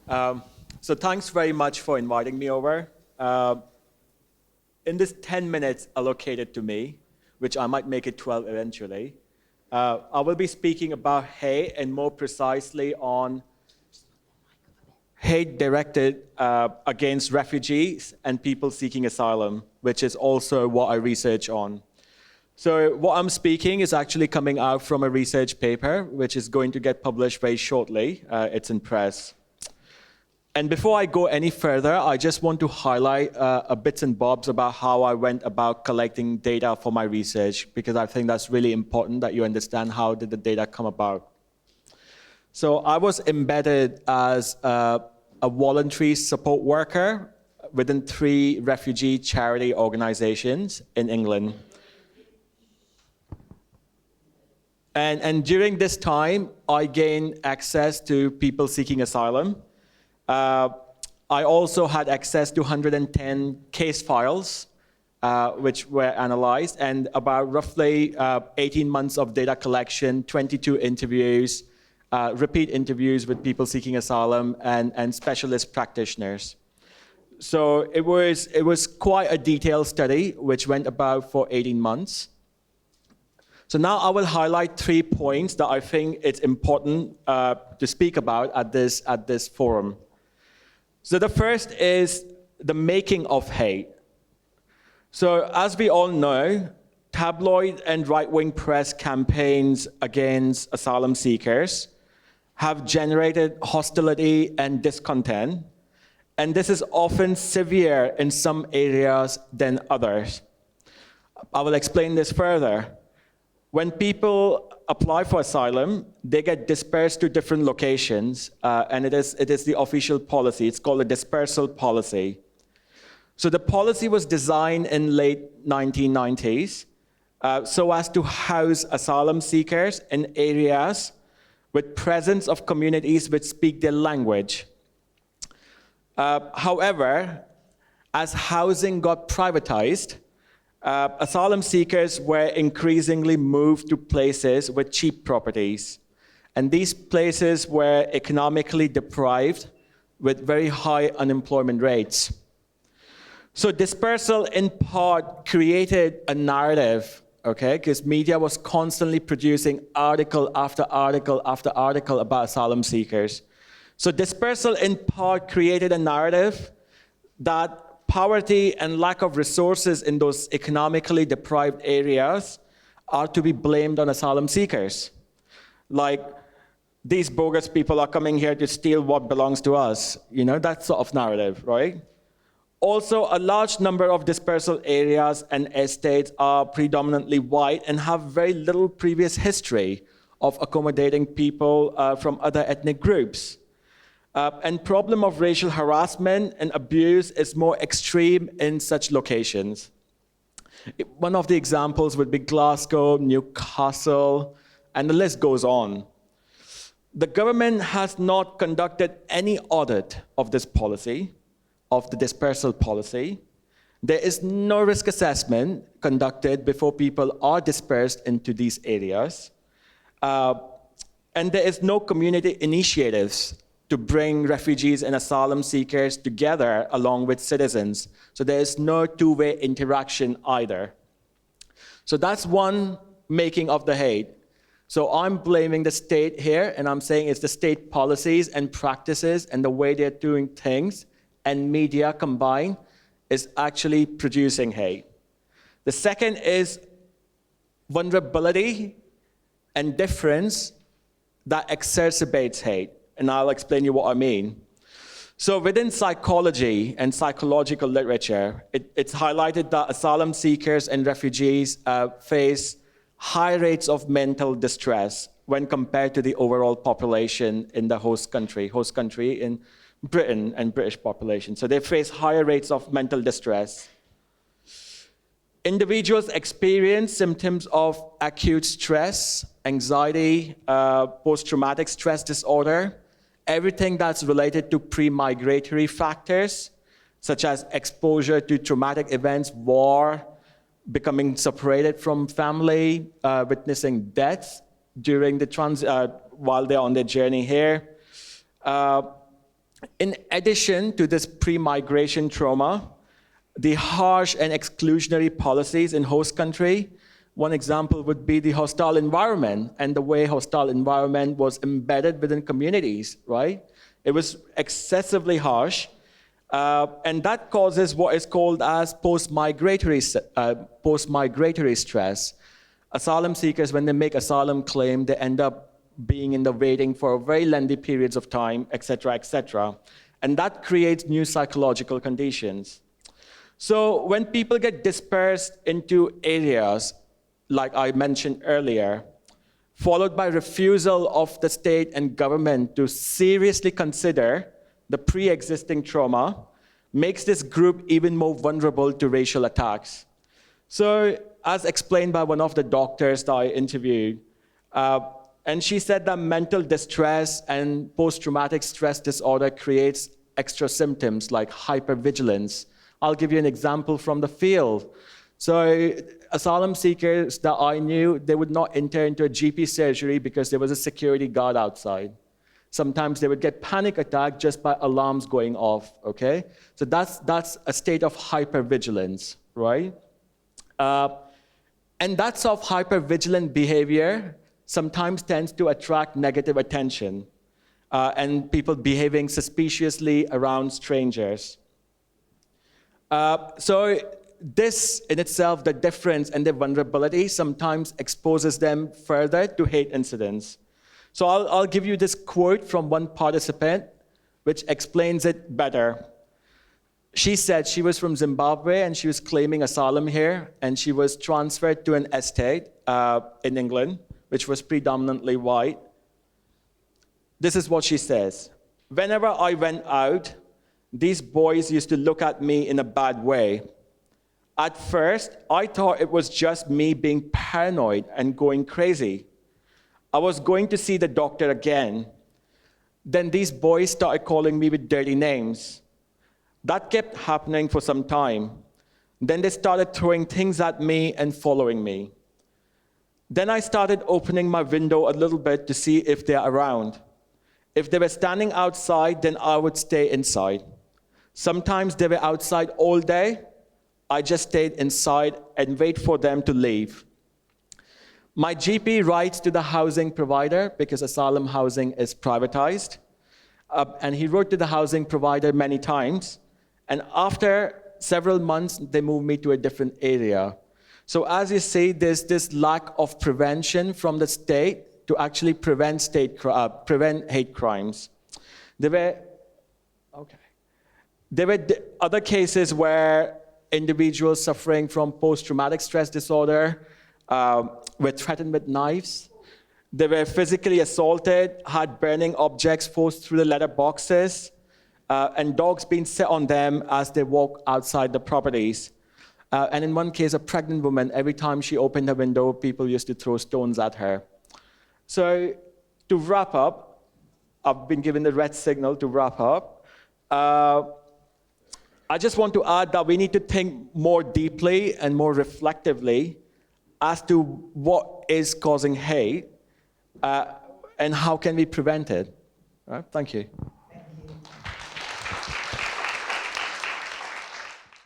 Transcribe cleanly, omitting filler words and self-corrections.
So thanks very much for inviting me over. In this 10 minutes allocated to me, which I might make it 12 eventually, I will be speaking about hate and more precisely on hate directed against refugees and people seeking asylum, which is also what I research on. So what I'm speaking is actually coming out from a research paper, which is going to get published very shortly. It's in press. And before I go any further, I just want to highlight a bits and bobs about how I went about collecting data for my research, because I think that's really important that you understand how did the data come about. So I was embedded as a voluntary support worker within 3 refugee charity organizations in England. And during this time, I gained access to people seeking asylum. I also had access to 110 case files, which were analyzed, and about roughly 18 months of data collection, 22 interviews, repeat interviews with people seeking asylum, and specialist practitioners. So it was quite a detailed study, which went about for 18 months. So now I will highlight 3 points that I think it's important to speak about at this forum. So the first is the making of hate. So as we all know, tabloid and right-wing press campaigns against asylum seekers have generated hostility and discontent, and this is often severe in some areas than others. I will explain this further. When people apply for asylum, they get dispersed to different locations, and it is the official policy. It's called a dispersal policy. So the policy was designed in late 1990s so as to house asylum seekers in areas with presence of communities which speak their language. However, as housing got privatized, asylum seekers were increasingly moved to places with cheap properties. And these places were economically deprived with very high unemployment rates. So dispersal in part created a narrative, okay, because media was constantly producing article after article after article about asylum seekers. So dispersal in part created a narrative that poverty and lack of resources in those economically deprived areas are to be blamed on asylum seekers. Like, these bogus people are coming here to steal what belongs to us. You know, that sort of narrative, right? Also, a large number of dispersal areas and estates are predominantly white and have very little previous history of accommodating people from other ethnic groups. And problem of racial harassment and abuse is more extreme in such locations. One of the examples would be Glasgow, Newcastle, and the list goes on. The government has not conducted any audit of this policy, of the dispersal policy. There is no risk assessment conducted before people are dispersed into these areas. And there is no community initiatives to bring refugees and asylum seekers together along with citizens. So there is no two-way interaction either. So that's one making of the hate. So I'm blaming the state here, and I'm saying it's the state policies and practices and the way they're doing things and media combined is actually producing hate. The second is vulnerability and difference that exacerbates hate. And I'll explain you what I mean. So within psychology and psychological literature, it's highlighted that asylum seekers and refugees face high rates of mental distress when compared to the overall population in the host country in Britain and British population. So they face higher rates of mental distress. Individuals experience symptoms of acute stress, anxiety, post-traumatic stress disorder, everything that's related to pre-migratory factors, such as exposure to traumatic events, war, becoming separated from family, witnessing deaths during the while they're on their journey here. In addition to this pre-migration trauma, the harsh and exclusionary policies in host country, one example would be the hostile environment and the way hostile environment was embedded within communities, right? It was excessively harsh, and that causes what is called as post-migratory stress. Asylum seekers, when they make asylum claim, they end up being in the waiting for very lengthy periods of time, et cetera, and that creates new psychological conditions. So when people get dispersed into areas, like I mentioned earlier, followed by refusal of the state and government to seriously consider the pre-existing trauma, makes this group even more vulnerable to racial attacks. So as explained by one of the doctors that I interviewed, and she said that mental distress and post-traumatic stress disorder creates extra symptoms like hypervigilance. I'll give you an example from the field. So asylum seekers that I knew, they would not enter into a GP surgery because there was a security guard outside. Sometimes they would get panic attack just by alarms going off, okay? So that's a state of hypervigilance, right? And that sort of hypervigilant behavior sometimes tends to attract negative attention and people behaving suspiciously around strangers. So this in itself, the difference and the vulnerability sometimes exposes them further to hate incidents. So I'll give you this quote from one participant which explains it better. She said she was from Zimbabwe and she was claiming asylum here, and she was transferred to an estate in England, which was predominantly white. This is what she says. Whenever I went out, these boys used to look at me in a bad way. At first, I thought it was just me being paranoid and going crazy. I was going to see the doctor again. Then these boys started calling me with dirty names. That kept happening for some time. Then they started throwing things at me and following me. Then I started opening my window a little bit to see if they're around. If they were standing outside, then I would stay inside. Sometimes they were outside all day. I just stayed inside and wait for them to leave. My GP writes to the housing provider because asylum housing is privatized. And he wrote to the housing provider many times. And after several months, they moved me to a different area. So as you see, there's this lack of prevention from the state to actually prevent hate crimes. There were other cases where individuals suffering from post-traumatic stress disorder were threatened with knives. They were physically assaulted, had burning objects forced through the letter boxes, and dogs being set on them as they walk outside the properties. And in one case, a pregnant woman, every time she opened her window, people used to throw stones at her. So to wrap up, I've been given the red signal to wrap up. I just want to add that we need to think more deeply and more reflectively as to what is causing hate and how can we prevent it. All right, thank you.